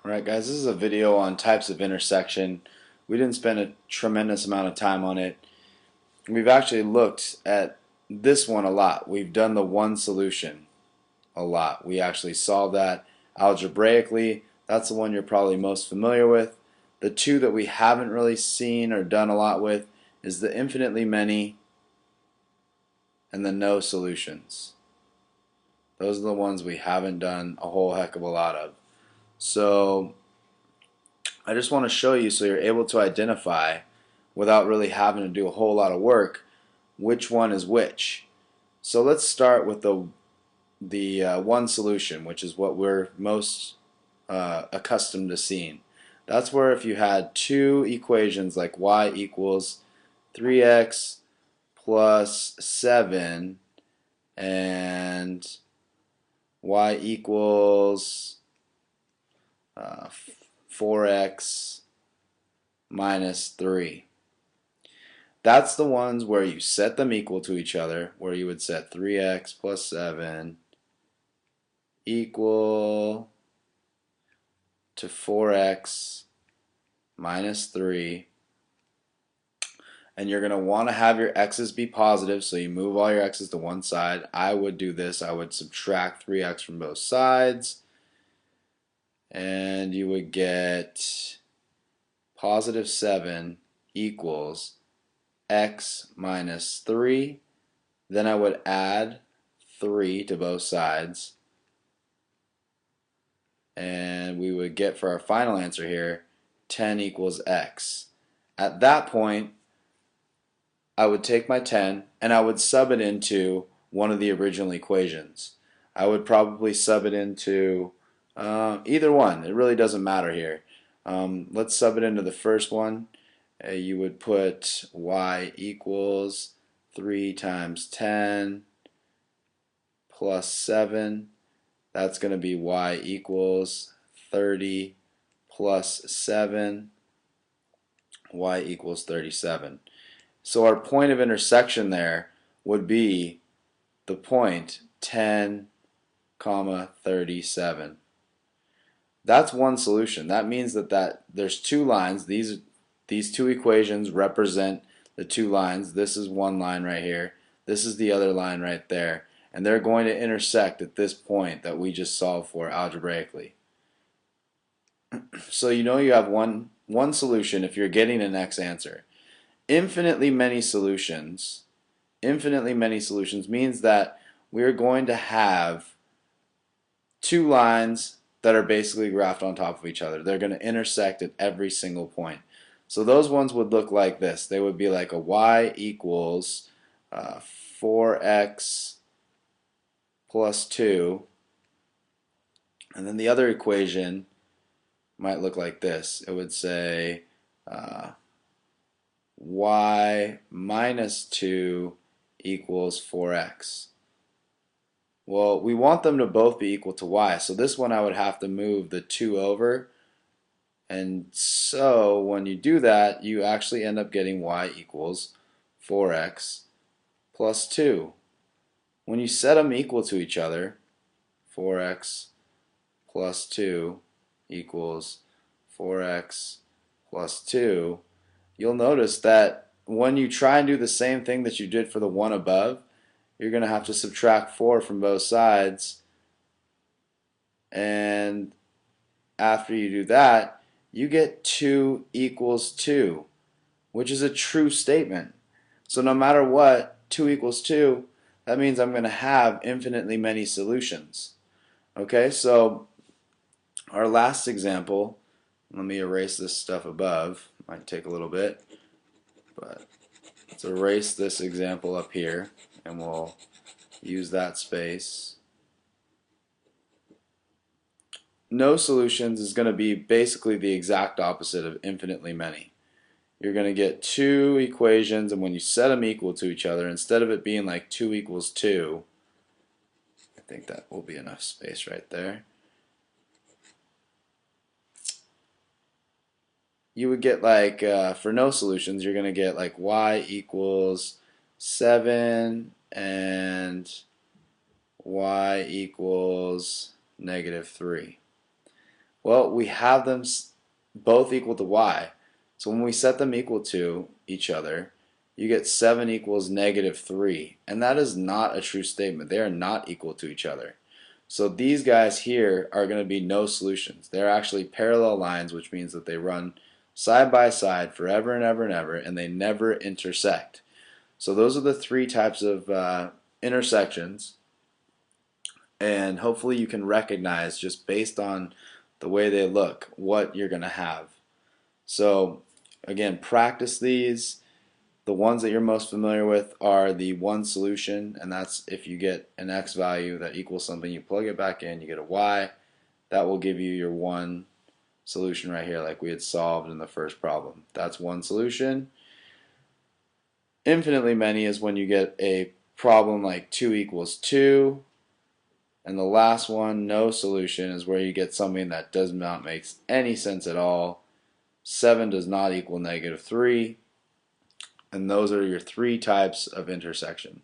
Alright guys, this is a video on types of intersection. We didn't spend a tremendous amount of time on it. We've actually looked at this one a lot. We've done the one solution a lot. We actually solved that algebraically. That's the one you're probably most familiar with. The two that we haven't really seen or done a lot with is the infinitely many and the no solutions. Those are the ones we haven't done a whole heck of a lot of. So I just want to show you so you're able to identify without really having to do a whole lot of work which one is which. So let's start with the one solution, which is what we're most accustomed to seeing. That's where if you had two equations like y equals 3x plus 7 and y equals 4x minus 3. That's the ones where you set them equal to each other, where you would set 3x plus 7 equal to 4x minus 3. And you're going to want to have your x's be positive, so you move all your x's to one side. I would do this. I would subtract 3x from both sides, and you would get positive 7 equals x minus 3. Then I would add 3 to both sides, and we would get for our final answer here 10 equals x. At that point, I would take my 10 and I would sub it into one of the original equations. I would probably sub it into either one. It really doesn't matter here. Let's sub it into the first one. You would put y equals 3 times 10 plus 7. That's going to be y equals 30 plus 7. Y equals 37. So our point of intersection there would be the point 10, 37. That's one solution. That means that there's two lines. These two equations represent the two lines. This is one line right here. This is the other line right there. And they're going to intersect at this point that we just solved for algebraically. So you know you have one solution if you're getting an x answer. Infinitely many solutions means that we're going to have two lines that are basically graphed on top of each other. They're going to intersect at every single point. So those ones would look like this. They would be like a y equals 4x plus 2, and then the other equation might look like this. It would say y minus 2 equals 4x. Well, we want them to both be equal to y, so this one I would have to move the 2 over, and so when you do that, you actually end up getting y equals 4x plus 2. When you set them equal to each other, 4x plus 2 equals 4x plus 2, you'll notice that when you try and do the same thing that you did for the one above, you're going to have to subtract 4 from both sides, and after you do that, you get 2 equals 2, which is a true statement. So no matter what, 2 equals 2, that means I'm going to have infinitely many solutions. Okay, so our last example, let me erase this stuff above, might take a little bit, but let's erase this example up here and we'll use that space. No solutions is going to be basically the exact opposite of infinitely many. You're going to get two equations, and when you set them equal to each other, instead of it being like 2 equals 2, I think that will be enough space right there, you would get like, for no solutions, you're going to get like y equals 7 and y equals negative 3. Well, we have them both equal to y. So when we set them equal to each other, you get 7 equals negative 3. And that is not a true statement. They are not equal to each other. So these guys here are going to be no solutions. They're actually parallel lines, which means that they run side by side forever and ever and ever, and they never intersect. So those are the three types of intersections, and hopefully you can recognize, just based on the way they look, what you're going to have. So again, practice these. The ones that you're most familiar with are the one solution, and that's if you get an x value that equals something, you plug it back in, you get a y. That will give you your one solution right here, like we had solved in the first problem. That's one solution. Infinitely many is when you get a problem like 2 equals 2. And the last one, no solution, is where you get something that does not make any sense at all. 7 does not equal negative 3. And those are your three types of intersection.